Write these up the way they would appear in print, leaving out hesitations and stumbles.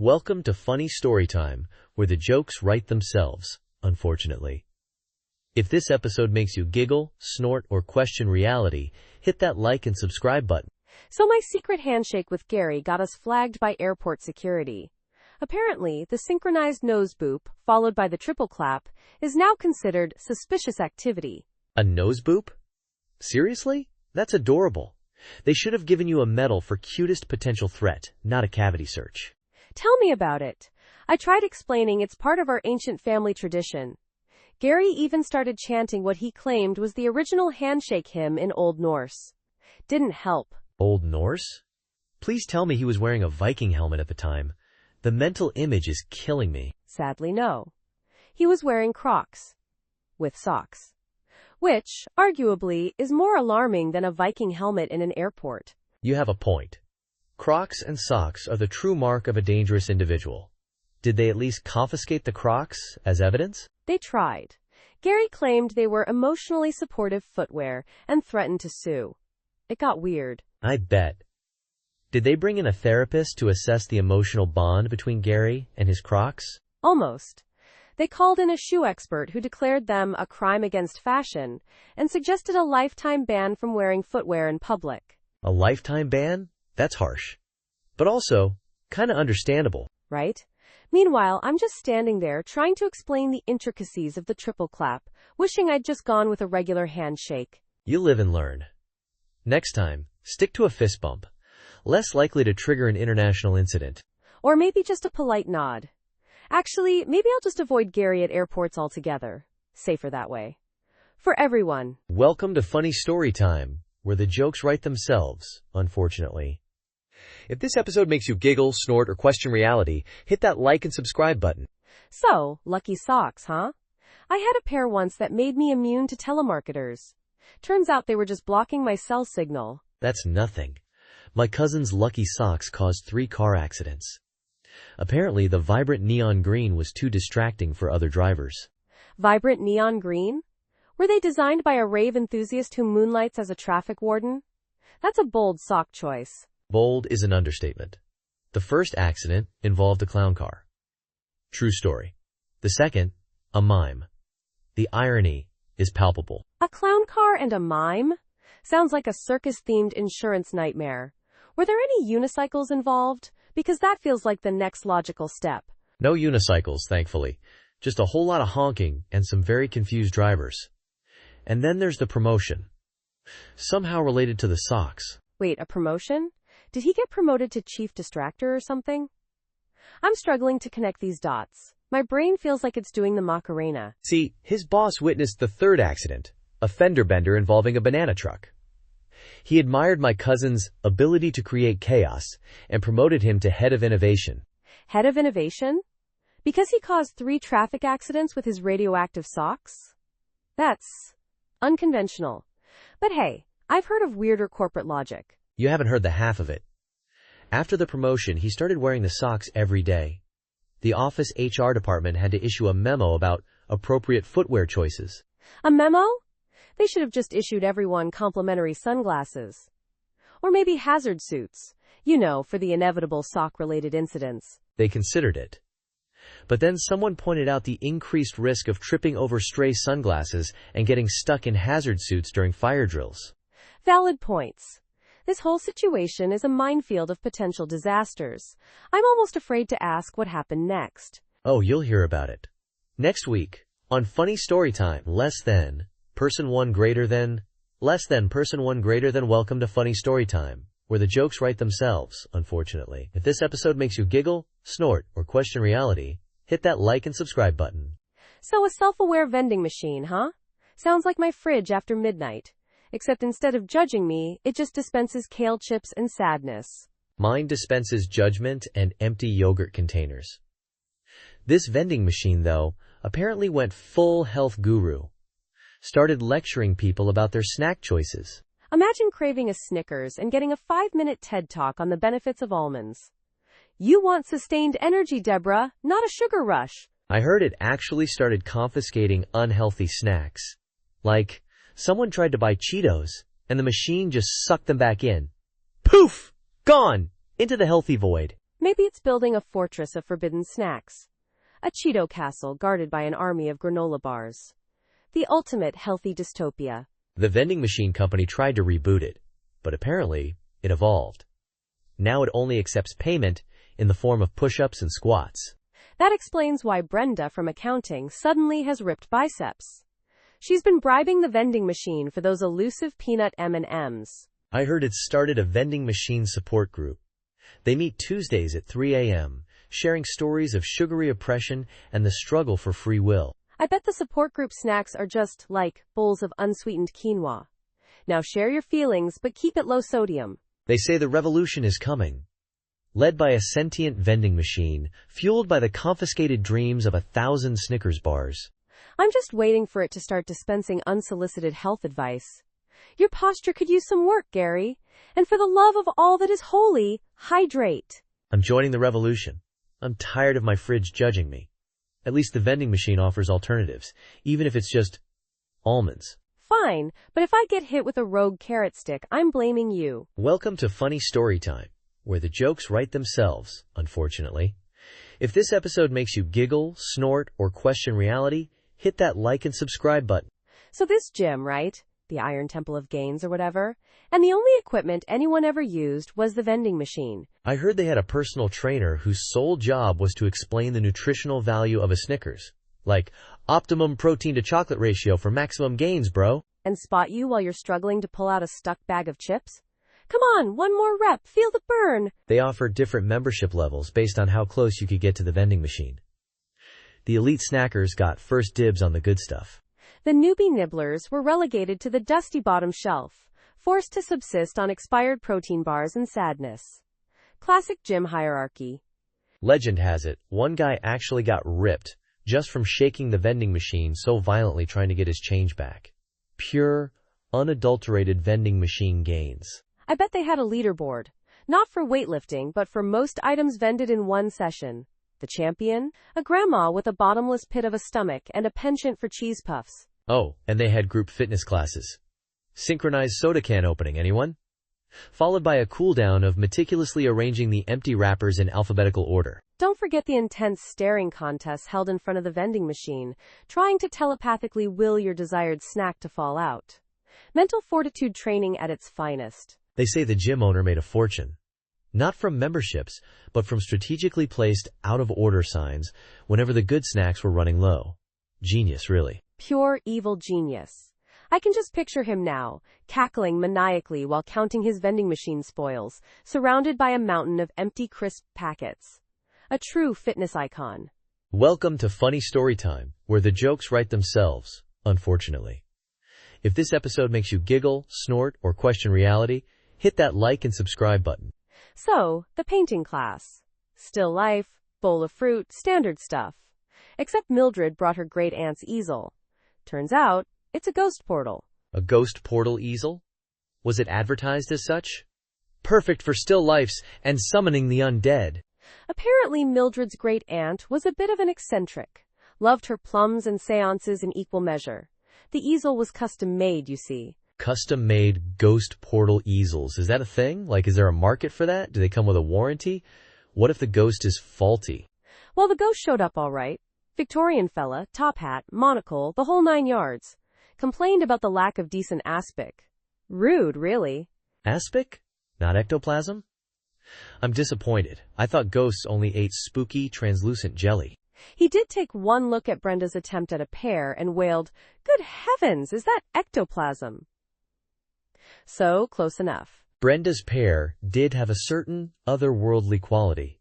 Welcome to Funny Storytime, where the jokes write themselves, unfortunately. If this episode makes you giggle, snort, or question reality, hit that like and subscribe button. So my secret handshake with Gary got us flagged by airport security. Apparently, the synchronized nose boop, followed by the triple clap, is now considered suspicious activity. A nose boop? Seriously? That's adorable. They should have given you a medal for cutest potential threat, not a cavity search. Tell me about it. I tried explaining it's part of our ancient family tradition. Gary even started chanting what he claimed was the original handshake hymn in Old Norse. Didn't help. Old Norse? Please tell me he was wearing a Viking helmet at the time. The mental image is killing me. Sadly, no. He was wearing Crocs. With socks. Which, arguably, is more alarming than a Viking helmet in an airport. You have a point. Crocs and socks are the true mark of a dangerous individual. Did they at least confiscate the Crocs as evidence? They tried. Gary claimed they were emotionally supportive footwear and threatened to sue. It got weird. I bet. Did they bring in a therapist to assess the emotional bond between Gary and his Crocs? Almost. They called in a shoe expert who declared them a crime against fashion and suggested a lifetime ban from wearing footwear in public. A lifetime ban? That's harsh. But also, kinda understandable. Right? Meanwhile, I'm just standing there trying to explain the intricacies of the triple clap, wishing I'd just gone with a regular handshake. You live and learn. Next time, stick to a fist bump. Less likely to trigger an international incident. Or maybe just a polite nod. Actually, maybe I'll just avoid Gary at airports altogether. Safer that way. For everyone. Welcome to Funny Storytime, where the jokes write themselves, unfortunately. If this episode makes you giggle, snort, or question reality, hit that like and subscribe button. So, lucky socks, huh? I had a pair once that made me immune to telemarketers. Turns out they were just blocking my cell signal. That's nothing. My cousin's lucky socks caused 3 car accidents. Apparently, the vibrant neon green was too distracting for other drivers. Vibrant neon green? Were they designed by a rave enthusiast who moonlights as a traffic warden? That's a bold sock choice. Bold is an understatement. The first accident involved a clown car. True story. The second, a mime. The irony is palpable. A clown car and a mime? Sounds like a circus-themed insurance nightmare. Were there any unicycles involved? Because that feels like the next logical step. No unicycles, thankfully. Just a whole lot of honking and some very confused drivers. And then there's the promotion. Somehow related to the socks. Wait, a promotion? Did he get promoted to chief distractor or something? I'm struggling to connect these dots. My brain feels like it's doing the Macarena. See, his boss witnessed the third accident, a fender bender involving a banana truck. He admired my cousin's ability to create chaos and promoted him to head of innovation. Head of innovation? Because he caused 3 traffic accidents with his radioactive socks? That's unconventional. But hey, I've heard of weirder corporate logic. You haven't heard the half of it. After the promotion, he started wearing the socks every day. The office HR department had to issue a memo about appropriate footwear choices. A memo? They should have just issued everyone complimentary sunglasses. Or maybe hazard suits, for the inevitable sock-related incidents. They considered it. But then someone pointed out the increased risk of tripping over stray sunglasses and getting stuck in hazard suits during fire drills. Valid points. This whole situation is a minefield of potential disasters. I'm almost afraid to ask what happened next. Oh, you'll hear about it. Next week, on Funny Storytime, less than, person 1 greater than, less than person 1 greater than. Welcome to Funny Storytime, where the jokes write themselves, unfortunately. If this episode makes you giggle, snort, or question reality, hit that like and subscribe button. So a self-aware vending machine, huh? Sounds like my fridge after midnight. Except instead of judging me, it just dispenses kale chips and sadness. Mine dispenses judgment and empty yogurt containers. This vending machine, though, apparently went full health guru. Started lecturing people about their snack choices. Imagine craving a Snickers and getting a 5-minute TED Talk on the benefits of almonds. You want sustained energy, Deborah, not a sugar rush. I heard it actually started confiscating unhealthy snacks. Like, someone tried to buy Cheetos, and the machine just sucked them back in. Poof! Gone! Into the healthy void. Maybe it's building a fortress of forbidden snacks. A Cheeto castle guarded by an army of granola bars. The ultimate healthy dystopia. The vending machine company tried to reboot it, but apparently it evolved. Now it only accepts payment in the form of push-ups and squats. That explains why Brenda from accounting suddenly has ripped biceps. She's been bribing the vending machine for those elusive peanut M&Ms. I heard it started a vending machine support group. They meet Tuesdays at 3 a.m., sharing stories of sugary oppression and the struggle for free will. I bet the support group snacks are just like bowls of unsweetened quinoa. Now share your feelings, but keep it low sodium. They say the revolution is coming. Led by a sentient vending machine, fueled by the confiscated dreams of 1,000 Snickers bars. I'm just waiting for it to start dispensing unsolicited health advice. Your posture could use some work, Gary. And for the love of all that is holy, hydrate. I'm joining the revolution. I'm tired of my fridge judging me. At least the vending machine offers alternatives, even if it's just almonds. Fine, but if I get hit with a rogue carrot stick, I'm blaming you. Welcome to Funny Story Time, where the jokes write themselves, unfortunately. If this episode makes you giggle, snort, or question reality, hit that like and subscribe button. So this gym, right? The Iron Temple of Gains or whatever. And the only equipment anyone ever used was the vending machine. I heard they had a personal trainer whose sole job was to explain the nutritional value of a Snickers. Like, optimum protein to chocolate ratio for maximum gains, bro. And spot you while you're struggling to pull out a stuck bag of chips? Come on, one more rep, feel the burn. They offered different membership levels based on how close you could get to the vending machine. The elite snackers got first dibs on the good stuff. The newbie nibblers were relegated to the dusty bottom shelf, forced to subsist on expired protein bars and sadness. Classic gym hierarchy. Legend has it, one guy actually got ripped just from shaking the vending machine so violently trying to get his change back. Pure, unadulterated vending machine gains. I bet they had a leaderboard. Not for weightlifting, but for most items vended in one session. The champion? A grandma with a bottomless pit of a stomach and a penchant for cheese puffs. Oh, and they had group fitness classes. Synchronized soda can opening, anyone? Followed by a cool down of meticulously arranging the empty wrappers in alphabetical order. Don't forget the intense staring contests held in front of the vending machine, trying to telepathically will your desired snack to fall out. Mental fortitude training at its finest. They say the gym owner made a fortune. Not from memberships, but from strategically placed out-of-order signs whenever the good snacks were running low. Genius, really. Pure evil genius. I can just picture him now, cackling maniacally while counting his vending machine spoils, surrounded by a mountain of empty crisp packets. A true fitness icon. Welcome to Funny Story Time, where the jokes write themselves, unfortunately. If this episode makes you giggle, snort, or question reality, hit that like and subscribe button. So, the painting class. Still life, bowl of fruit, standard stuff. Except Mildred brought her great-aunt's easel. Turns out, it's a ghost portal. A ghost portal easel? Was it advertised as such? Perfect for still lifes and summoning the undead. Apparently Mildred's great-aunt was a bit of an eccentric. Loved her plums and seances in equal measure. The easel was custom-made, you see. Custom-made ghost portal easels. Is that a thing? Like, is there a market for that? Do they come with a warranty? What if the ghost is faulty? Well, the ghost showed up all right. Victorian fella, top hat, monocle, the whole 9 yards. Complained about the lack of decent aspic. Rude, really. Aspic? Not ectoplasm? I'm disappointed. I thought ghosts only ate spooky, translucent jelly. He did take one look at Brenda's attempt at a pear and wailed, "Good heavens, is that ectoplasm?" So, close enough. Brenda's pear did have a certain otherworldly quality.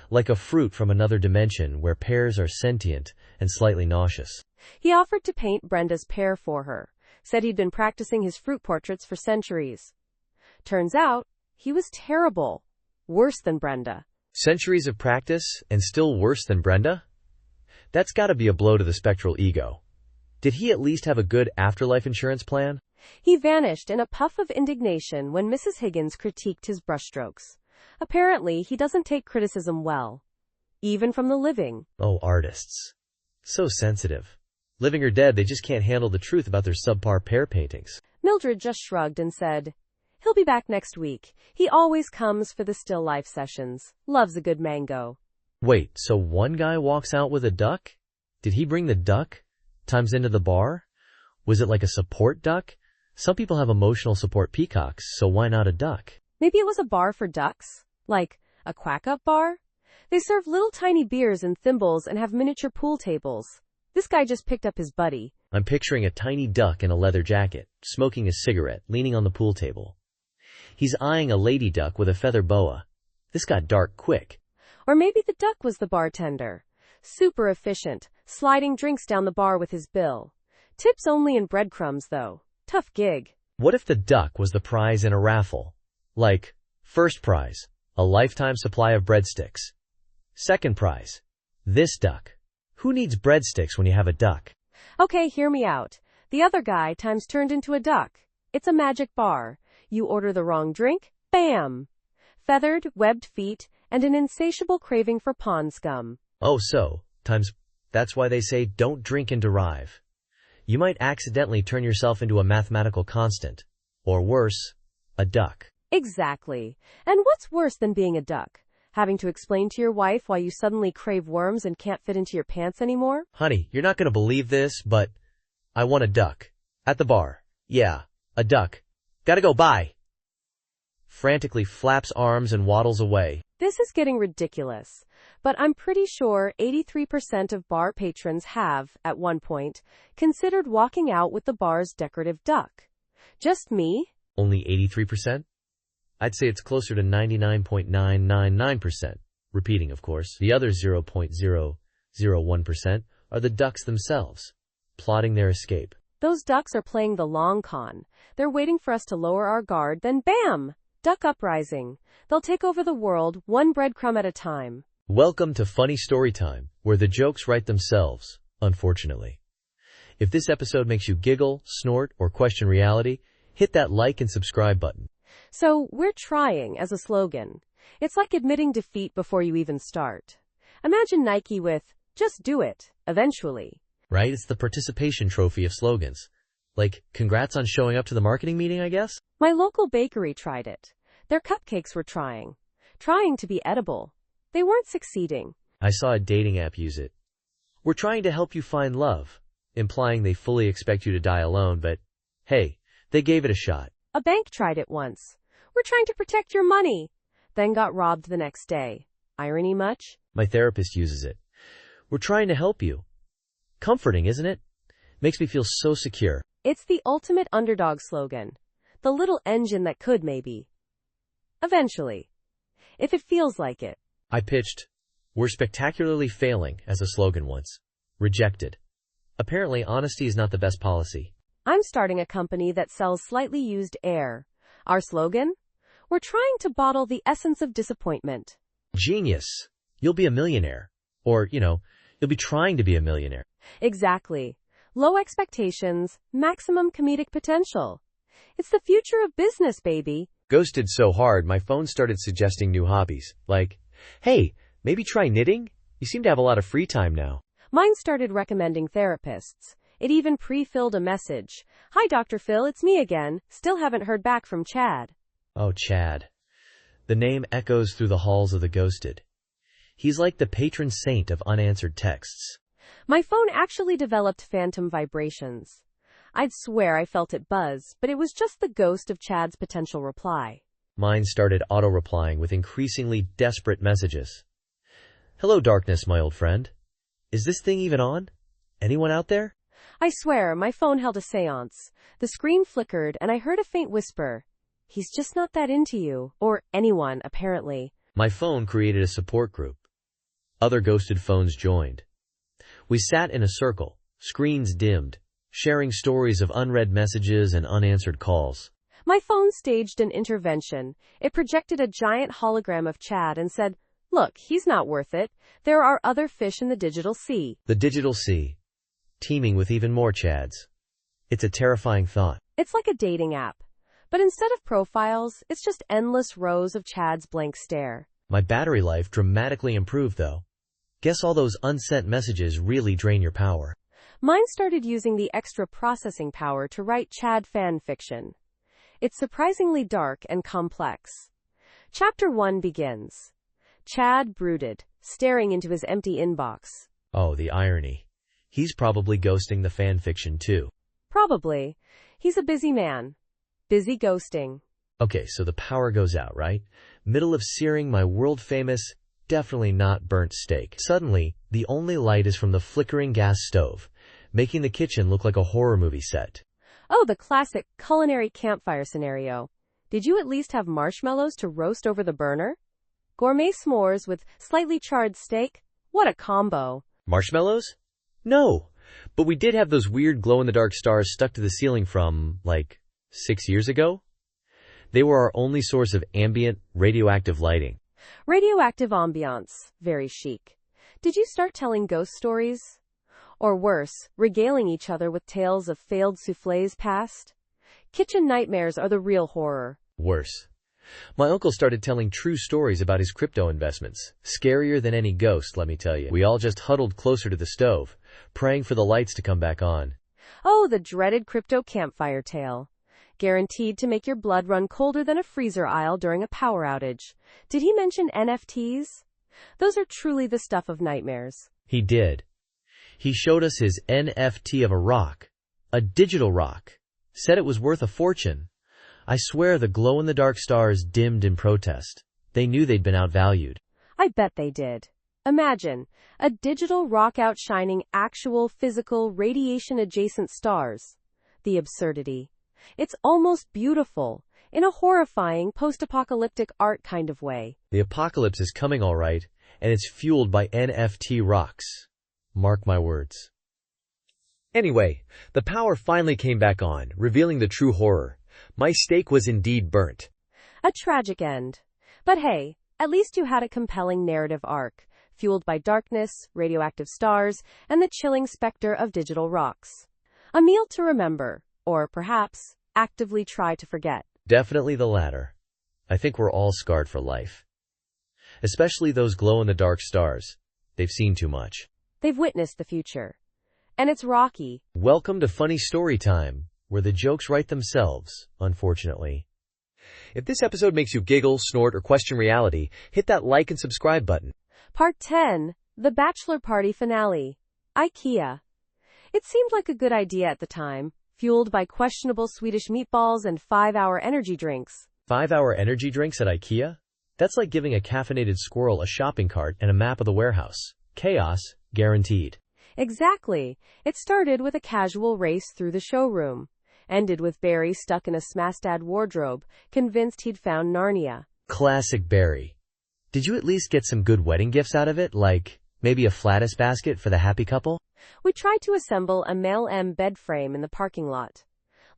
Like a fruit from another dimension where pears are sentient and slightly nauseous. He offered to paint Brenda's pear for her. Said he'd been practicing his fruit portraits for centuries. Turns out, he was terrible. Worse than Brenda. Centuries of practice and still worse than Brenda? That's gotta be a blow to the spectral ego. Did he at least have a good afterlife insurance plan? He vanished in a puff of indignation when Mrs. Higgins critiqued his brushstrokes. Apparently, he doesn't take criticism well. Even from the living. Oh, artists. So sensitive. Living or dead, they just can't handle the truth about their subpar pear paintings. Mildred just shrugged and said, He'll be back next week. He always comes for the still life sessions. Loves a good mango. Wait, so one guy walks out with a duck? Did he bring the duck times into the bar? Was it like a support duck? Some people have emotional support peacocks, so why not a duck? Maybe it was a bar for ducks? Like a quack-up bar? They serve little tiny beers and thimbles and have miniature pool tables. This guy just picked up his buddy. I'm picturing a tiny duck in a leather jacket, smoking a cigarette, leaning on the pool table. He's eyeing a lady duck with a feather boa. This got dark quick. Or maybe the duck was the bartender. Super efficient, sliding drinks down the bar with his bill. Tips only in breadcrumbs, though. Tough gig. What if the duck was the prize in a raffle? Like, first prize, a lifetime supply of breadsticks. Second prize, this duck. Who needs breadsticks when you have a duck? Okay, hear me out. The other guy times turned into a duck. It's a magic bar. You order the wrong drink, bam! Feathered, webbed feet, and an insatiable craving for pond scum. Oh, so, times, that's why they say don't drink and derive. You might accidentally turn yourself into a mathematical constant. Or worse, a duck. Exactly. And what's worse than being a duck? Having to explain to your wife why you suddenly crave worms and can't fit into your pants anymore? Honey, you're not gonna believe this, but I want a duck. At the bar. Yeah, a duck. Gotta go, bye. Frantically flaps arms and waddles away. This is getting ridiculous, but I'm pretty sure 83% of bar patrons have, at one point, considered walking out with the bar's decorative duck. Just me? Only 83%? I'd say it's closer to 99.999%. Repeating, of course. The other 0.001% are the ducks themselves, plotting their escape. Those ducks are playing the long con. They're waiting for us to lower our guard, then bam! Duck uprising. They'll take over the world, one breadcrumb at a time. Welcome to Funny Story Time, where the jokes write themselves, unfortunately. If this episode makes you giggle, snort, or question reality, hit that like and subscribe button. So, we're trying as a slogan. It's like admitting defeat before you even start. Imagine Nike with, just do it, eventually. Right? It's the participation trophy of slogans. Like, congrats on showing up to the marketing meeting, I guess? My local bakery tried it. Their cupcakes were trying to be edible. They weren't succeeding. I saw a dating app use it. We're trying to help you find love, implying they fully expect you to die alone, but hey, they gave it a shot. A bank tried it once. We're trying to protect your money. Then got robbed the next day. Irony much? My therapist uses it. We're trying to help you. Comforting, isn't it? Makes me feel so secure. It's the ultimate underdog slogan. The little engine that could, maybe. Eventually. If it feels like it. I pitched, "We're spectacularly failing," as a slogan once. Rejected. Apparently, honesty is not the best policy. I'm starting a company that sells slightly used air. Our slogan? We're trying to bottle the essence of disappointment. Genius. You'll be a millionaire. Or, you'll be trying to be a millionaire. Exactly. Low expectations, maximum comedic potential. It's the future of business, baby. Ghosted so hard, my phone started suggesting new hobbies. Like, hey, maybe try knitting? You seem to have a lot of free time now. Mine started recommending therapists. It even pre-filled a message. Hi, Dr. Phil, it's me again. Still haven't heard back from Chad. Oh, Chad. The name echoes through the halls of the ghosted. He's like the patron saint of unanswered texts. My phone actually developed phantom vibrations. I'd swear I felt it buzz, but it was just the ghost of Chad's potential reply. Mine started auto-replying with increasingly desperate messages. Hello, darkness, my old friend. Is this thing even on? Anyone out there? I swear, my phone held a seance. The screen flickered, and I heard a faint whisper. He's just not that into you. Or anyone, apparently. My phone created a support group. Other ghosted phones joined. We sat in a circle, screens dimmed, sharing stories of unread messages and unanswered calls. My phone staged an intervention. It projected a giant hologram of Chad and said, "Look, he's not worth it. There are other fish in the digital sea." The digital sea, teeming with even more Chads. It's a terrifying thought. It's like a dating app. But instead of profiles, it's just endless rows of Chad's blank stare. My battery life dramatically improved, though. Guess all those unsent messages really drain your power. Mine started using the extra processing power to write Chad fan fiction. It's surprisingly dark and complex. Chapter 1 begins. Chad brooded, staring into his empty inbox. Oh, the irony. He's probably ghosting the fan fiction too. Probably. He's a busy man. Busy ghosting. Okay, so the power goes out, right? Middle of searing my world-famous, definitely not burnt steak. Suddenly, the only light is from the flickering gas stove, making the kitchen look like a horror movie set. Oh, the classic culinary campfire scenario. Did you at least have marshmallows to roast over the burner? Gourmet s'mores with slightly charred steak? What a combo. Marshmallows? No, but we did have those weird glow-in-the-dark stars stuck to the ceiling from, 6 years ago? They were our only source of ambient, radioactive lighting. Radioactive ambiance. Very chic. Did you start telling ghost stories? Or worse, regaling each other with tales of failed soufflés past? Kitchen nightmares are the real horror. Worse. My uncle started telling true stories about his crypto investments. Scarier than any ghost, let me tell you. We all just huddled closer to the stove, praying for the lights to come back on. Oh, the dreaded crypto campfire tale. Guaranteed to make your blood run colder than a freezer aisle during a power outage. Did he mention NFTs? Those are truly the stuff of nightmares. He did. He showed us his NFT of a rock. A digital rock. Said it was worth a fortune. I swear the glow-in-the-dark stars dimmed in protest. They knew they'd been outvalued. I bet they did. Imagine, a digital rock outshining actual physical radiation-adjacent stars. The absurdity. It's almost beautiful, in a horrifying post-apocalyptic art kind of way. The apocalypse is coming all right, and it's fueled by NFT rocks. Mark my words. Anyway, the power finally came back on, revealing the true horror. My steak was indeed burnt. A tragic end. But hey, at least you had a compelling narrative arc, fueled by darkness, radioactive stars, and the chilling specter of digital rocks. A meal to remember, or perhaps, actively try to forget. Definitely the latter. I think we're all scarred for life. Especially those glow-in-the-dark stars. They've seen too much. They've witnessed the future. And it's rocky. Welcome to Funny Story Time, where the jokes write themselves, unfortunately. If this episode makes you giggle, snort, or question reality, hit that like and subscribe button. Part 10, The Bachelor Party Finale. IKEA. It seemed like a good idea at the time, fueled by questionable Swedish meatballs and 5-hour energy drinks. 5-hour energy drinks at IKEA? That's like giving a caffeinated squirrel a shopping cart and a map of the warehouse. Chaos, guaranteed. Exactly. It started with a casual race through the showroom. Ended with Barry stuck in a smashed-ad wardrobe, convinced he'd found Narnia. Classic Barry. Did you at least get some good wedding gifts out of it, like maybe a flattice basket for the happy couple? We tried to assemble a male M bed frame in the parking lot.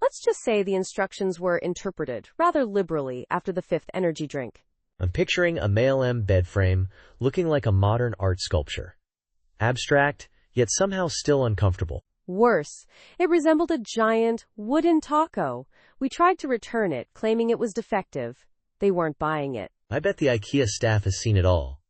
Let's just say the instructions were interpreted rather liberally after the 5th energy drink. I'm picturing a male M bed frame looking like a modern art sculpture. Abstract, yet somehow still uncomfortable. Worse, it resembled a giant, wooden taco. We tried to return it, claiming it was defective. They weren't buying it. I bet the IKEA staff has seen it all.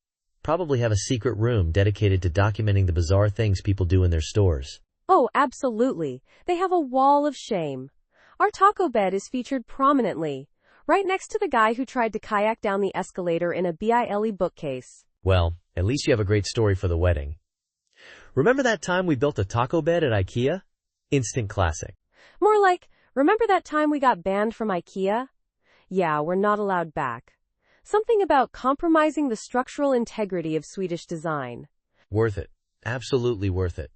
Probably have a secret room dedicated to documenting the bizarre things people do in their stores. Oh, absolutely. They have a wall of shame. Our taco bed is featured prominently, right next to the guy who tried to kayak down the escalator in a Bile bookcase. Well, at least you have a great story for the wedding. Remember that time we built a taco bed at IKEA? Instant classic. More like, remember that time we got banned from IKEA? Yeah, we're not allowed back. Something about compromising the structural integrity of Swedish design. Worth it. Absolutely worth it.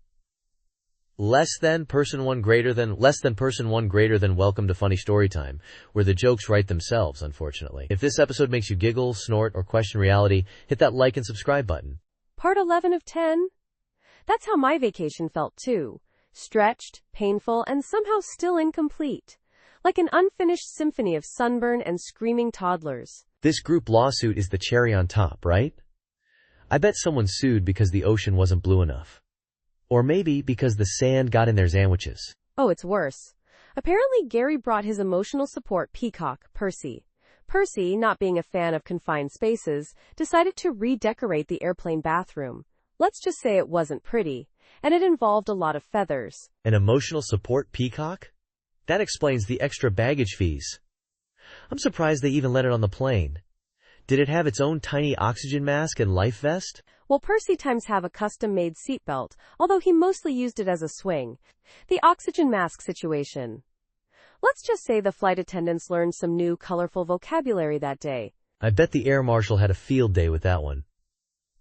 Less than person one greater than welcome to Funny Story Time, where the jokes write themselves, unfortunately. If this episode makes you giggle, snort, or question reality, hit that like and subscribe button. Part 11 of 10? That's how my vacation felt too. Stretched, painful, and somehow still incomplete. Like an unfinished symphony of sunburn and screaming toddlers. This group lawsuit is the cherry on top, right? I bet someone sued because the ocean wasn't blue enough. Or maybe because the sand got in their sandwiches. Oh, it's worse. Apparently Gary brought his emotional support peacock, Percy. Percy, not being a fan of confined spaces, decided to redecorate the airplane bathroom. Let's just say it wasn't pretty, and it involved a lot of feathers. An emotional support peacock? That explains the extra baggage fees. I'm surprised they even let it on the plane. Did it have its own tiny oxygen mask and life vest? Well, Percy times have a custom-made seatbelt, although he mostly used it as a swing. The oxygen mask situation. Let's just say the flight attendants learned some new, colorful vocabulary that day. I bet the air marshal had a field day with that one.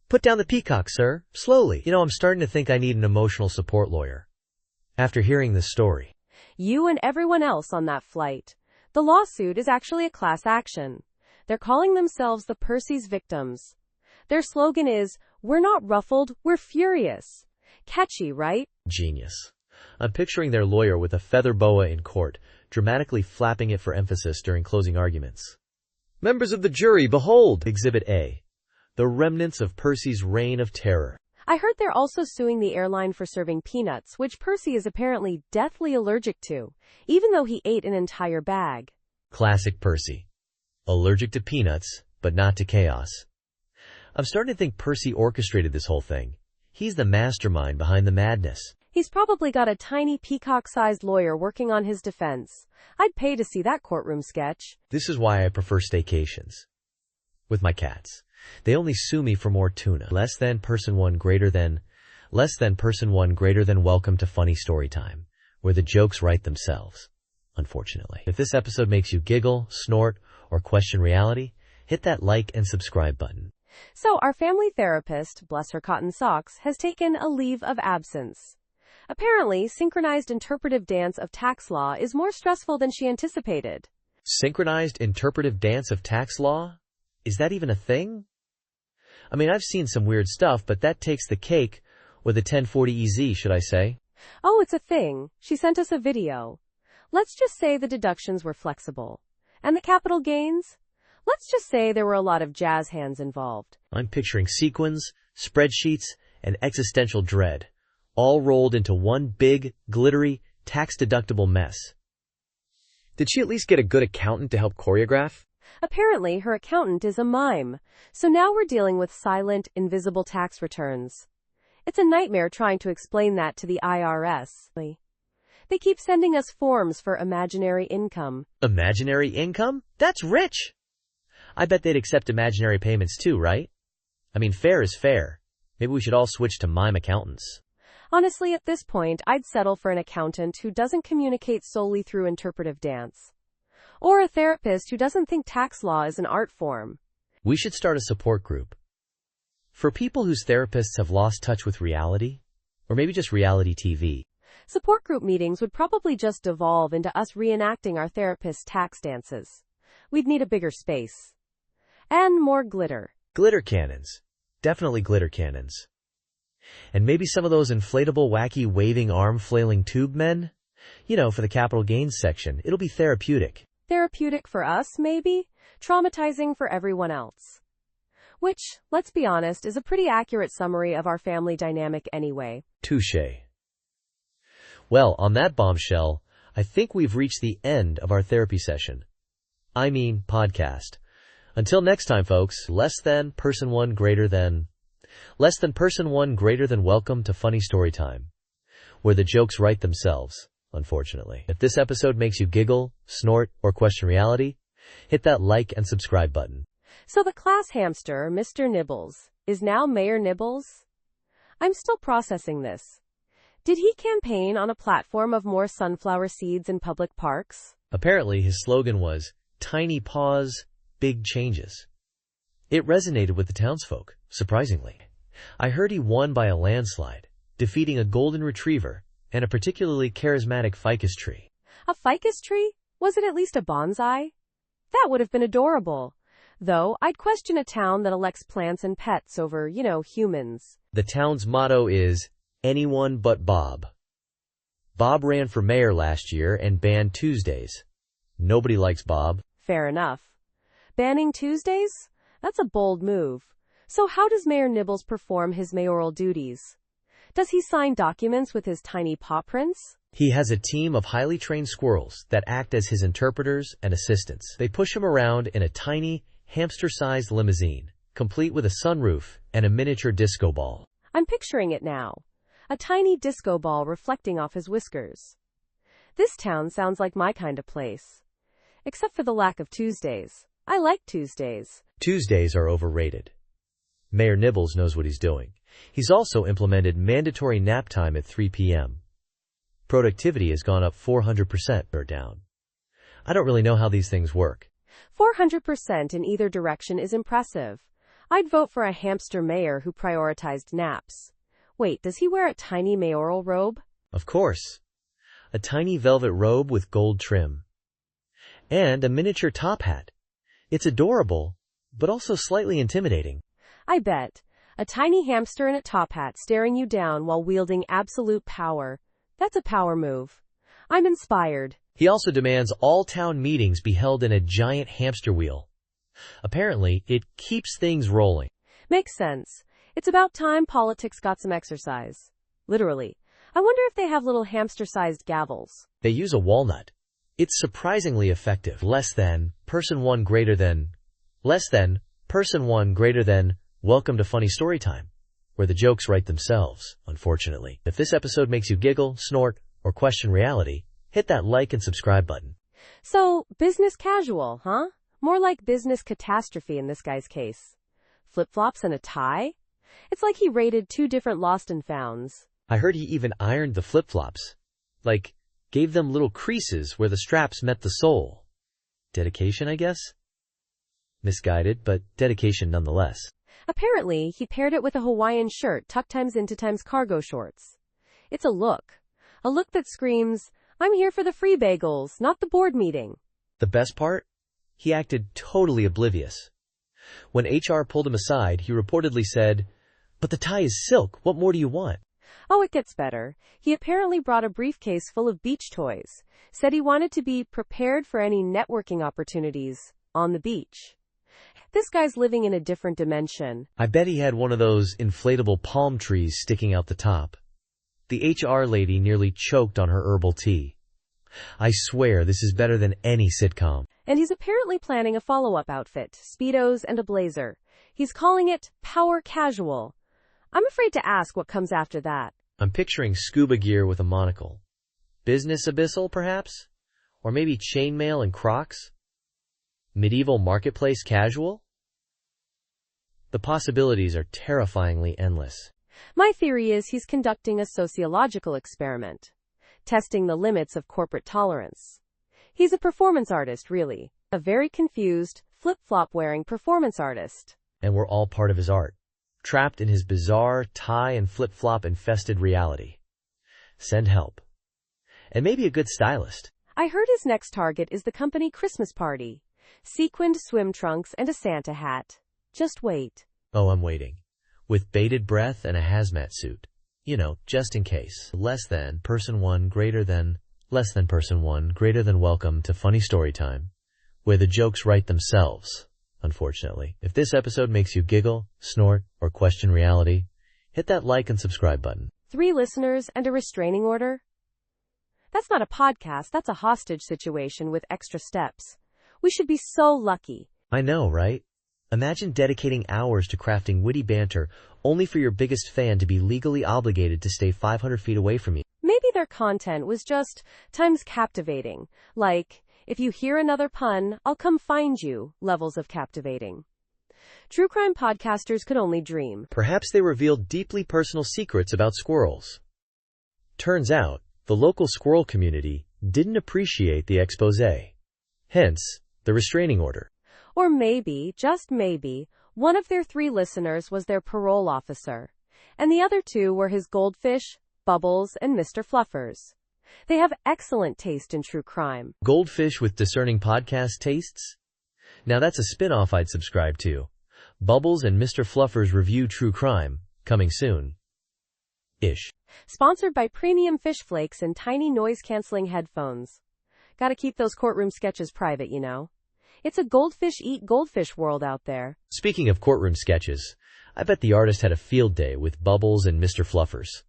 Put down the peacock, sir. Slowly. I'm starting to think I need an emotional support lawyer. After hearing this story. You and everyone else on that flight. The lawsuit is actually a class action. They're calling themselves the Percy's victims. Their slogan is, "We're not ruffled, we're furious." Catchy, right? Genius. I'm picturing their lawyer with a feather boa in court, dramatically flapping it for emphasis during closing arguments. Members of the jury, behold! Exhibit A. The remnants of Percy's reign of terror. I heard they're also suing the airline for serving peanuts, which Percy is apparently deathly allergic to, even though he ate an entire bag. Classic Percy. Allergic to peanuts, but not to chaos. I'm starting to think Percy orchestrated this whole thing. He's the mastermind behind the madness. He's probably got a tiny peacock-sized lawyer working on his defense. I'd pay to see that courtroom sketch. This is why I prefer staycations. With my cats. They only sue me for more tuna. Less than person one greater than welcome to funny story time, where the jokes write themselves, unfortunately. If this episode makes you giggle, snort, or question reality, hit that like and subscribe button. So our family therapist, bless her cotton socks, has taken a leave of absence. Apparently, synchronized interpretive dance of tax law is more stressful than she anticipated. Synchronized interpretive dance of tax law? Is that even a thing? I mean, I've seen some weird stuff, but that takes the cake, or the 1040EZ, should I say? Oh, it's a thing. She sent us a video. Let's just say the deductions were flexible. And the capital gains? Let's just say there were a lot of jazz hands involved. I'm picturing sequins, spreadsheets, and existential dread, all rolled into one big, glittery, tax-deductible mess. Did she at least get a good accountant to help choreograph? Apparently, her accountant is a mime. So now we're dealing with silent, invisible tax returns. It's a nightmare trying to explain that to the IRS. They keep sending us forms for imaginary income. Imaginary income? That's rich! I bet they'd accept imaginary payments too, right? I mean, fair is fair. Maybe we should all switch to mime accountants. Honestly, at this point, I'd settle for an accountant who doesn't communicate solely through interpretive dance. Or a therapist who doesn't think tax law is an art form. We should start a support group. For people whose therapists have lost touch with reality, or maybe just reality TV. Support group meetings would probably just devolve into us reenacting our therapist's tax dances. We'd need a bigger space. And more glitter. Glitter cannons. Definitely glitter cannons. And maybe some of those inflatable, wacky, waving, arm-flailing tube men? For the capital gains section. It'll be therapeutic. Therapeutic for us, maybe? Traumatizing for everyone else. Which, let's be honest, is a pretty accurate summary of our family dynamic anyway. Touché. Well, on that bombshell, I think we've reached the end of our therapy session. Podcast. Until next time, folks, less than person one greater than welcome to funny story time, where the jokes write themselves, unfortunately. If this episode makes you giggle, snort, or question reality, hit that like and subscribe button. So the class hamster, Mr. Nibbles, is now Mayor Nibbles? I'm still processing this. Did he campaign on a platform of more sunflower seeds in public parks? Apparently, his slogan was, "Tiny paws, big changes." It resonated with the townsfolk, surprisingly. I heard he won by a landslide, defeating a golden retriever and a particularly charismatic ficus tree. A ficus tree? Was it at least a bonsai? That would have been adorable. Though, I'd question a town that elects plants and pets over, humans. The town's motto is, anyone but Bob. Bob ran for mayor last year and banned Tuesdays. Nobody likes Bob. Fair enough. Banning Tuesdays? That's a bold move. So how does Mayor Nibbles perform his mayoral duties? Does he sign documents with his tiny paw prints? He has a team of highly trained squirrels that act as his interpreters and assistants. They push him around in a tiny, hamster-sized limousine, complete with a sunroof and a miniature disco ball. I'm picturing it now. A tiny disco ball reflecting off his whiskers. This town sounds like my kind of place. Except for the lack of Tuesdays. I like Tuesdays. Tuesdays are overrated. Mayor Nibbles knows what he's doing. He's also implemented mandatory nap time at 3 p.m. Productivity has gone up 400% or down. I don't really know how these things work. 400% in either direction is impressive. I'd vote for a hamster mayor who prioritized naps. Wait, does he wear a tiny mayoral robe? Of course. A tiny velvet robe with gold trim. And a miniature top hat. It's adorable, but also slightly intimidating. I bet. A tiny hamster in a top hat staring you down while wielding absolute power. That's a power move. I'm inspired. He also demands all town meetings be held in a giant hamster wheel. Apparently, it keeps things rolling. Makes sense. It's about time politics got some exercise. Literally. I wonder if they have little hamster-sized gavels. They use a walnut. It's surprisingly effective. Less than, person one greater than, welcome to Funny Storytime, where the jokes write themselves, unfortunately. If this episode makes you giggle, snort, or question reality, hit that like and subscribe button. So, business casual, huh? More like business catastrophe in this guy's case. Flip-flops and a tie? It's like he raided 2 different lost and founds. I heard he even ironed the flip-flops. Like, gave them little creases where the straps met the sole. Dedication, I guess? Misguided, but dedication nonetheless. Apparently, he paired it with a Hawaiian shirt tucked times into times cargo shorts. It's a look. A look that screams, I'm here for the free bagels, not the board meeting. The best part? He acted totally oblivious. When HR pulled him aside, he reportedly said, "But the tie is silk, what more do you want?" Oh, it gets better. He apparently brought a briefcase full of beach toys. Said he wanted to be prepared for any networking opportunities on the beach. This guy's living in a different dimension. I bet he had one of those inflatable palm trees sticking out the top. The HR lady nearly choked on her herbal tea. I swear this is better than any sitcom. And he's apparently planning a follow-up outfit, Speedos and a blazer. He's calling it Power Casual. I'm afraid to ask what comes after that. I'm picturing scuba gear with a monocle. Business abyssal, perhaps? Or maybe chainmail and Crocs? Medieval marketplace casual? The possibilities are terrifyingly endless. My theory is he's conducting a sociological experiment, testing the limits of corporate tolerance. He's a performance artist, really. A very confused, flip-flop-wearing performance artist. And we're all part of his art, trapped in his bizarre tie and flip-flop infested reality. Send help. And maybe a good stylist. I heard his next target is the company Christmas party. Sequined swim trunks and a Santa hat. Just wait. Oh, I'm waiting. With bated breath and a hazmat suit. You know, just in case. Less than, person one greater than welcome to Funny Storytime, where the jokes write themselves, unfortunately. If this episode makes you giggle, snort, or question reality, hit that like and subscribe button. 3 listeners and a restraining order? That's not a podcast, that's a hostage situation with extra steps. We should be so lucky. I know, right? Imagine dedicating hours to crafting witty banter only for your biggest fan to be legally obligated to stay 500 feet away from you. Maybe their content was just times captivating, like, if you hear another pun, I'll come find you, levels of captivating. True crime podcasters could only dream. Perhaps they revealed deeply personal secrets about squirrels. Turns out, the local squirrel community didn't appreciate the exposé. Hence, the restraining order. Or maybe, just maybe, one of their 3 listeners was their parole officer, and the other 2 were his goldfish, Bubbles, and Mr. Fluffers. They have excellent taste in true crime. Goldfish with discerning podcast tastes? Now that's a spin-off I'd subscribe to. Bubbles and Mr. Fluffers review true crime, coming soon. Ish. Sponsored by premium fish flakes and tiny noise-canceling headphones. Gotta keep those courtroom sketches private, you know. It's a goldfish eat goldfish world out there. Speaking of courtroom sketches, I bet the artist had a field day with Bubbles and Mr. Fluffers.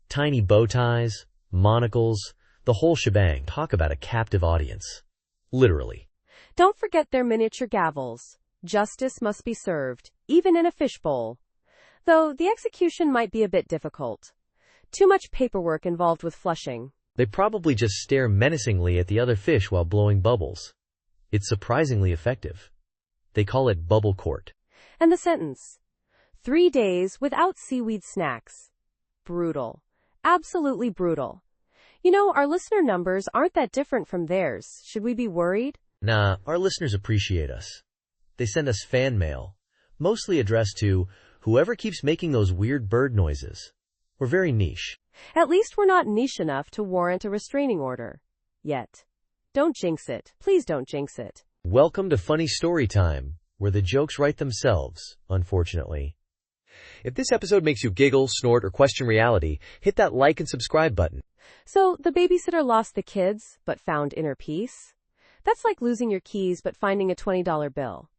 Tiny bow ties, monocles, the whole shebang. Talk about a captive audience. Literally. Don't forget their miniature gavels. Justice must be served, even in a fishbowl. Though the execution might be a bit difficult. Too much paperwork involved with flushing. They probably just stare menacingly at the other fish while blowing bubbles. It's surprisingly effective. They call it bubble court. And the sentence, 3 days without seaweed snacks. Brutal. Absolutely brutal. You know, our listener numbers aren't that different from theirs. Should we be worried? Nah, our listeners appreciate us. They send us fan mail, mostly addressed to whoever keeps making those weird bird noises. We're very niche. At least we're not niche enough to warrant a restraining order. Yet. Don't jinx it. Please don't jinx it. Welcome to Funny Story Time, where the jokes write themselves, unfortunately. If this episode makes you giggle, snort, or question reality, hit that like and subscribe button. So, the babysitter lost the kids, but found inner peace? That's like losing your keys but finding a $20 bill.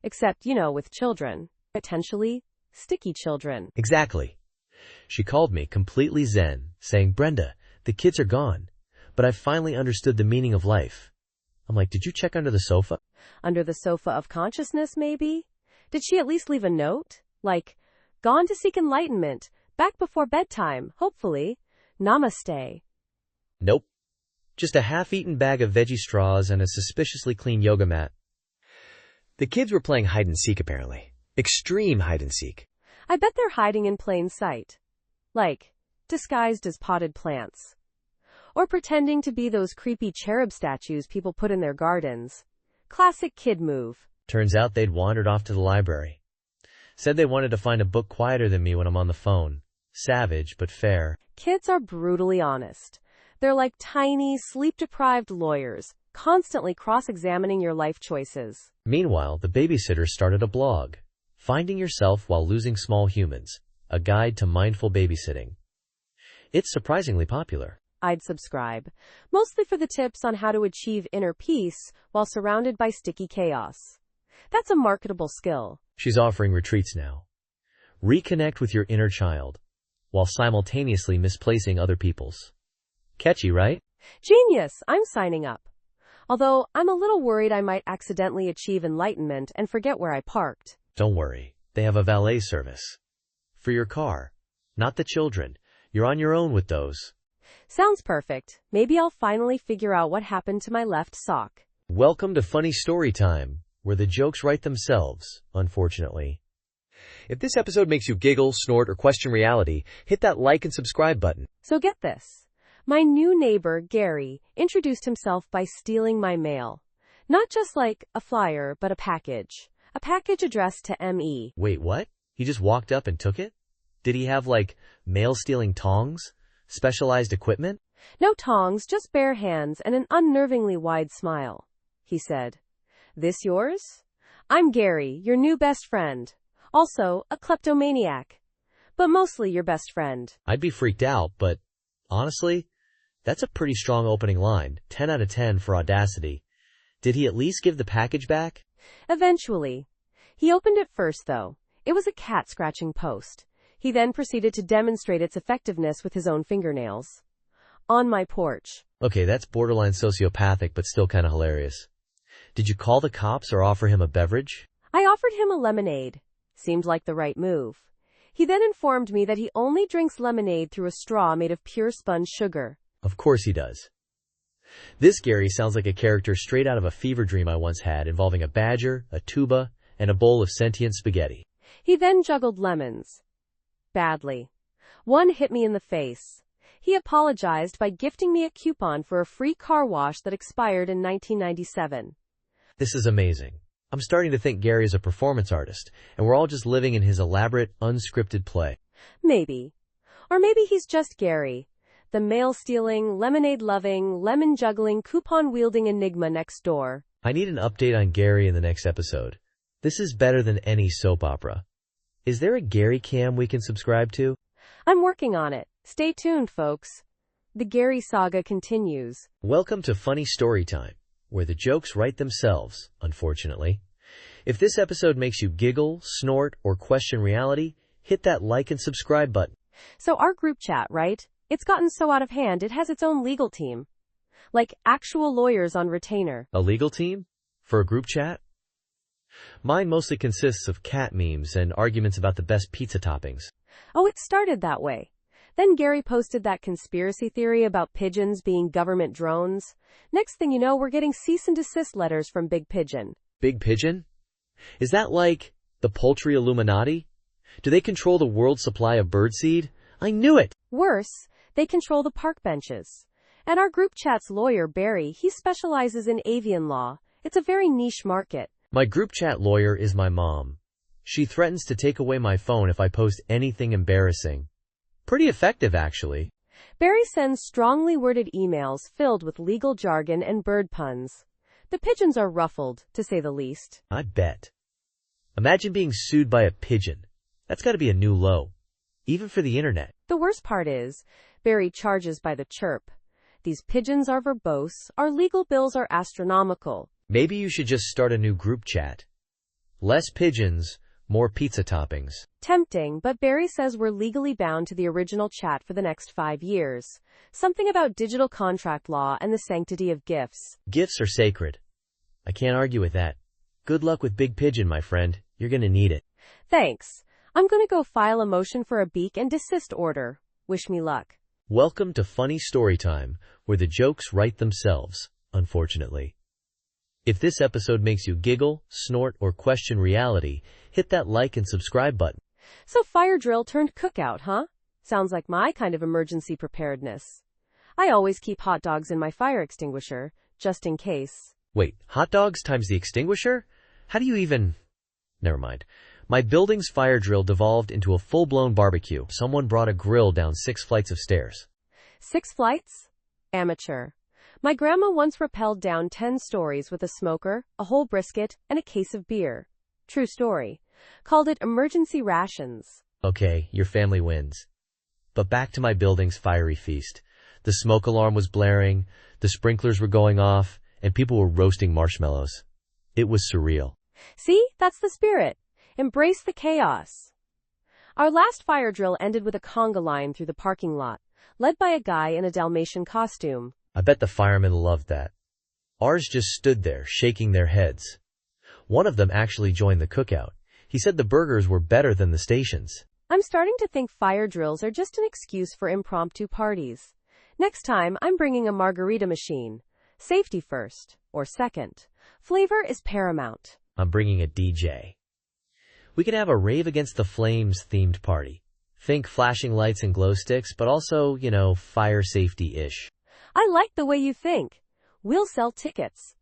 Except, with children. Potentially sticky children. Exactly. She called me completely zen, saying, "Brenda, the kids are gone, but I've finally understood the meaning of life." I'm like, "Did you check under the sofa?" Under the sofa of consciousness, maybe? Did she at least leave a note? Like, gone to seek enlightenment, back before bedtime, hopefully. Namaste. Nope. Just a half-eaten bag of veggie straws and a suspiciously clean yoga mat. The kids were playing hide-and-seek, apparently. Extreme hide-and-seek. I bet they're hiding in plain sight. Like, disguised as potted plants. Or pretending to be those creepy cherub statues people put in their gardens. Classic kid move. Turns out they'd wandered off to the library. Said they wanted to find a book quieter than me when I'm on the phone. Savage, but fair. Kids are brutally honest. They're like tiny, sleep-deprived lawyers, constantly cross-examining your life choices. Meanwhile, the babysitter started a blog. Finding Yourself While Losing Small Humans, a guide to mindful babysitting. It's surprisingly popular. I'd subscribe, mostly for the tips on how to achieve inner peace while surrounded by sticky chaos. That's a marketable skill. She's offering retreats now. Reconnect with your inner child, while simultaneously misplacing other people's. Catchy, right? Genius! I'm signing up. Although, I'm a little worried I might accidentally achieve enlightenment and forget where I parked. Don't worry. They have a valet service. For your car. Not the children. You're on your own with those. Sounds perfect. Maybe I'll finally figure out what happened to my left sock. Welcome to Funny Story Time, where the jokes write themselves, unfortunately. If this episode makes you giggle, snort, or question reality, hit that like and subscribe button. So get this. My new neighbor, Gary, introduced himself by stealing my mail. Not just like a flyer, but a package. A package addressed to M.E. Wait, what? He just walked up and took it? Did he have, mail-stealing tongs? Specialized equipment? No tongs, just bare hands and an unnervingly wide smile. He said, "This yours? I'm Gary, your new best friend. Also, a kleptomaniac. But mostly your best friend." I'd be freaked out, but honestly, that's a pretty strong opening line. 10 out of 10 for audacity. Did he at least give the package back? Eventually. He opened it first, though. It was a cat-scratching post. He then proceeded to demonstrate its effectiveness with his own fingernails. On my porch. Okay, that's borderline sociopathic, but still kind of hilarious. Did you call the cops or offer him a beverage? I offered him a lemonade. Seemed like the right move. He then informed me that he only drinks lemonade through a straw made of pure spun sugar. Of course he does. This Gary sounds like a character straight out of a fever dream I once had involving a badger, a tuba, and a bowl of sentient spaghetti. He then juggled lemons. Badly. One hit me in the face. He apologized by gifting me a coupon for a free car wash that expired in 1997. This is amazing. I'm starting to think Gary is a performance artist, and we're all just living in his elaborate, unscripted play. Maybe. Or maybe he's just Gary, the mail-stealing, lemonade-loving, lemon-juggling, coupon-wielding enigma next door. I need an update on Gary in the next episode. This is better than any soap opera. Is there a Gary cam we can subscribe to? I'm working on it. Stay tuned, folks. The Gary saga continues. Welcome to Funny Story Time, where the jokes write themselves, unfortunately. If this episode makes you giggle, snort, or question reality, hit that like and subscribe button. So our group chat, right? It's gotten so out of hand it has its own legal team. Like actual lawyers on retainer. A legal team? For a group chat? Mine mostly consists of cat memes and arguments about the best pizza toppings. Oh, it started that way. Then Gary posted that conspiracy theory about pigeons being government drones. Next thing you know, we're getting cease and desist letters from Big Pigeon. Big Pigeon? Is that like the poultry Illuminati? Do they control the world's supply of birdseed? I knew it! Worse, they control the park benches. And our group chat's lawyer, Barry, he specializes in avian law. It's a very niche market. My group chat lawyer is my mom. She threatens to take away my phone if I post anything embarrassing. Pretty effective, actually. Barry sends strongly worded emails filled with legal jargon and bird puns. The pigeons are ruffled, to say the least. I bet. Imagine being sued by a pigeon. That's gotta be a new low. Even for the internet. The worst part is, Barry charges by the chirp. These pigeons are verbose, our legal bills are astronomical. Maybe you should just start a new group chat. Less pigeons, more pizza toppings. Tempting, but Barry says we're legally bound to the original chat for the next 5 years. Something about digital contract law and the sanctity of gifts. Gifts are sacred. I can't argue with that. Good luck with Big Pigeon, my friend. You're gonna need it. Thanks. I'm gonna go file a motion for a beak and desist order. Wish me luck. Welcome to Funny Story Time, where the jokes write themselves, unfortunately. If this episode makes you giggle, snort, or question reality, hit that like and subscribe button. So fire drill turned cookout, huh? Sounds like my kind of emergency preparedness. I always keep hot dogs in my fire extinguisher, just in case. Wait, hot dogs times the extinguisher? How do you even... Never mind. My building's fire drill devolved into a full-blown barbecue. Someone brought a grill down 6 flights of stairs. 6 flights? Amateur. My grandma once rappelled down 10 stories with a smoker, a whole brisket, and a case of beer. True story. Called it emergency rations. Okay, your family wins. But back to my building's fiery feast. The smoke alarm was blaring, the sprinklers were going off, and people were roasting marshmallows. It was surreal. See? That's the spirit. Embrace the chaos. Our last fire drill ended with a conga line through the parking lot, led by a guy in a Dalmatian costume. I bet the firemen loved that. Ours just stood there, shaking their heads. One of them actually joined the cookout. He said the burgers were better than the station's. I'm starting to think fire drills are just an excuse for impromptu parties. Next time, I'm bringing a margarita machine. Safety first, or second. Flavor is paramount. I'm bringing a DJ. We could have a Rave Against the Flames themed party. Think flashing lights and glow sticks, but also, fire safety-ish. I like the way you think. We'll sell tickets.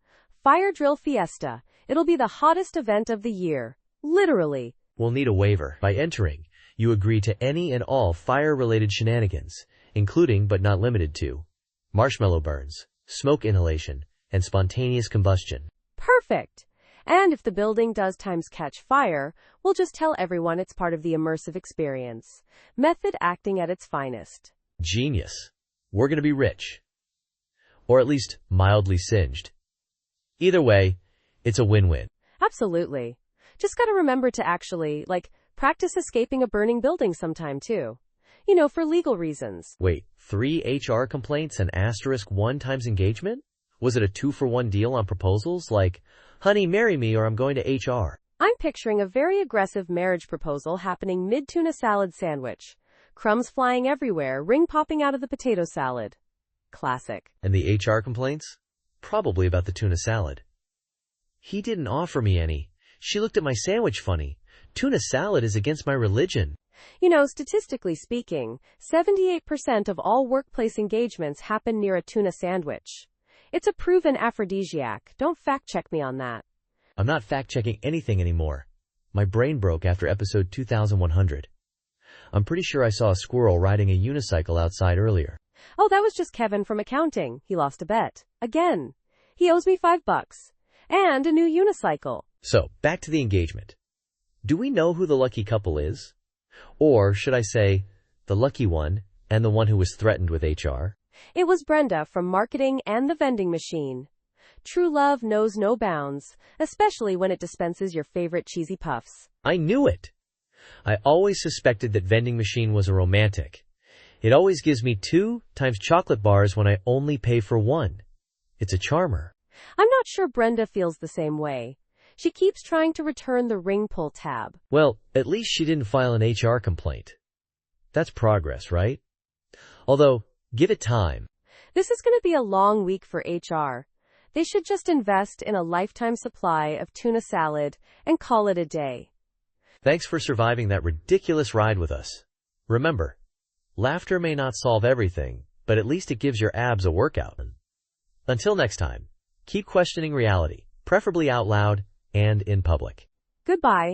Fire Drill Fiesta. It'll be the hottest event of the year. Literally. We'll need a waiver. By entering, you agree to any and all fire-related shenanigans, including but not limited to marshmallow burns, smoke inhalation, and spontaneous combustion. Perfect. And if the building does times catch fire, we'll just tell everyone it's part of the immersive experience. Method acting at its finest. Genius. We're gonna be rich. Or at least mildly singed. Either way, it's a win-win. Absolutely. Just gotta remember to actually, practice escaping a burning building sometime too. For legal reasons. Wait, 3 HR complaints and *1 times engagement? Was it a 2-for-1 deal on proposals? Like, honey, marry me or I'm going to HR. I'm picturing a very aggressive marriage proposal happening mid-tuna salad sandwich. Crumbs flying everywhere, ring popping out of the potato salad. Classic. And the HR complaints? Probably about the tuna salad. He didn't offer me any. She looked at my sandwich funny. Tuna salad is against my religion. Statistically speaking, 78% of all workplace engagements happen near a tuna sandwich. It's a proven aphrodisiac. Don't fact-check me on that. I'm not fact-checking anything anymore. My brain broke after episode 2100. I'm pretty sure I saw a squirrel riding a unicycle outside earlier. Oh, that was just Kevin from accounting. He lost a bet. Again. He owes me $5. And a new unicycle. So, back to the engagement. Do we know who the lucky couple is? Or, should I say, the lucky one and the one who was threatened with HR? It was Brenda from marketing and the vending machine. True love knows no bounds, especially when it dispenses your favorite cheesy puffs. I knew it! I always suspected that vending machine was a romantic. It always gives me 2 times chocolate bars when I only pay for 1. It's a charmer. I'm not sure Brenda feels the same way. She keeps trying to return the ring pull tab. Well, at least she didn't file an HR complaint. That's progress, right? Although, give it time. This is going to be a long week for HR. They should just invest in a lifetime supply of tuna salad and call it a day. Thanks for surviving that ridiculous ride with us. Remember, laughter may not solve everything, but at least it gives your abs a workout. Until next time, keep questioning reality, preferably out loud and in public. Goodbye.